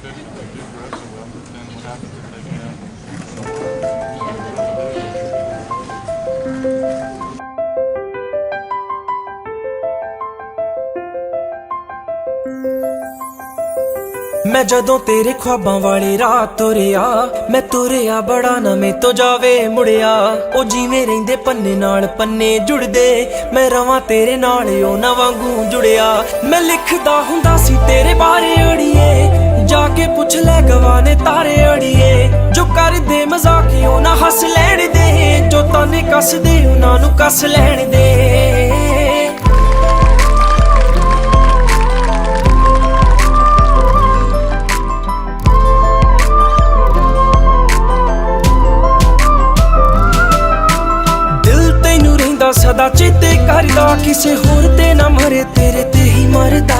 fish if they do grow so well, but then what happens if they get out in the water? मैं जदों तेरे ख्वाबां वाली रात तुरिया मैं तुरिया बड़ा ना मैं तो जावे मुड़िया ओ जिवें रहिंदे पन्ने नाल पन्ने जुड़दे मैं रवां तेरे नाल ओ ना वांगू जुड़िया मैं लिखदा हुंदा सी तेरे बारे अड़िए जाके पुछ ले गवाने तारे अड़िए जो कर दे मजाक ओ ना हस लैण दे जो ताने कस दे उन्हां नूं कस लैण दे सदा चेते करदा किसे होर ते ना मरे तेरे ते ही मरदा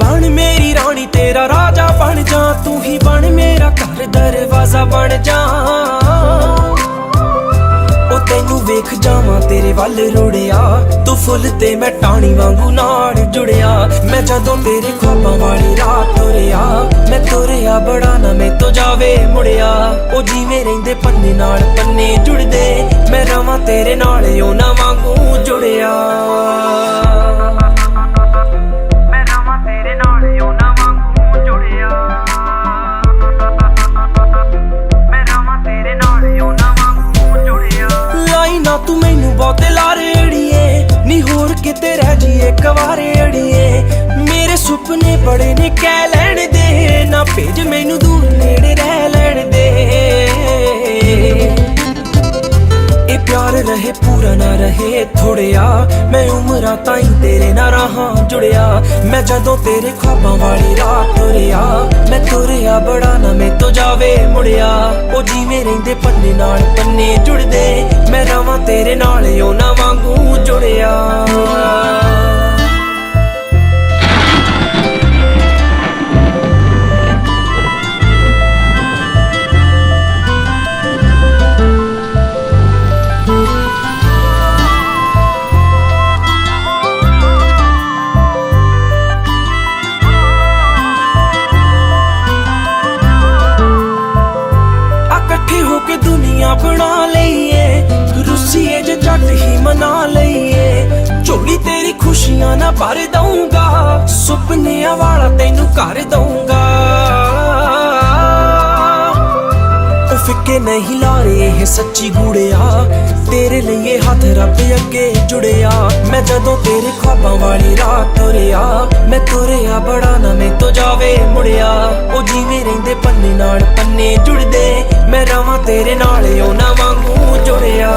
बन मेरी रानी तेरा राजा बन जा तू ही बन मेरा घर दरवाजा बन जा ओ तैनू वेख जावां तेरे वल रुड़िया तू फुल ते मैं टाणी वांगू नाल जुड़िया मैं जदों तेरे ख्वाबां वाली रात तुरिया मैं तुरिया बड़ा ना मैं तो जावे मुड़िया ओ जिवें रहिंदे पन्ने नाल पन्ने जुड़दे मैं रवां तेरे नाल ओ ना वांगू जुड़िया तू मैनू बहुते लारे अड़िए नी होर किते रह जिए कवारे अड़िए मेरे सुपने बड़े ने कह लैण दे ना भेज मैनू दूर नेड़े रह लैण दे ए प्यार रहे पूरा ना रहे थोड़िया मैं उमरां ताईं तेरे ना रहां जुड़िया मैं जदों तेरे ख्वाबां वाली रात तुरिया मैं तुरिया बड़ा ना मैं तो जावे मुड़िया ओ जिवें रहिंदे पन्ने नाल पन्ने जुड़दे मैं रवां तेरे नाल ओ ना वांगू जुड़िया बना लईए रुसीए जे झट ही मना लईए झोली तेरी खुशियां ना भर दूंगा सुपनियां वाला तैनू कर दूंगा ओ फिक्के नहीं ला रहे है सच्ची गुड़िया तेरे लिए हाथ रब अगे जुड़िया मैं जदों तेरे ख्वाबां वाली रात तुरिया मैं तुरिया बड़ा ना मैं तो जावे मुड़िया ओ जिवें रहिंदे पन्ने नाल पन्ने जुड़दे मैं रवां तेरे नाल ओ ना वांगू जुड़िया।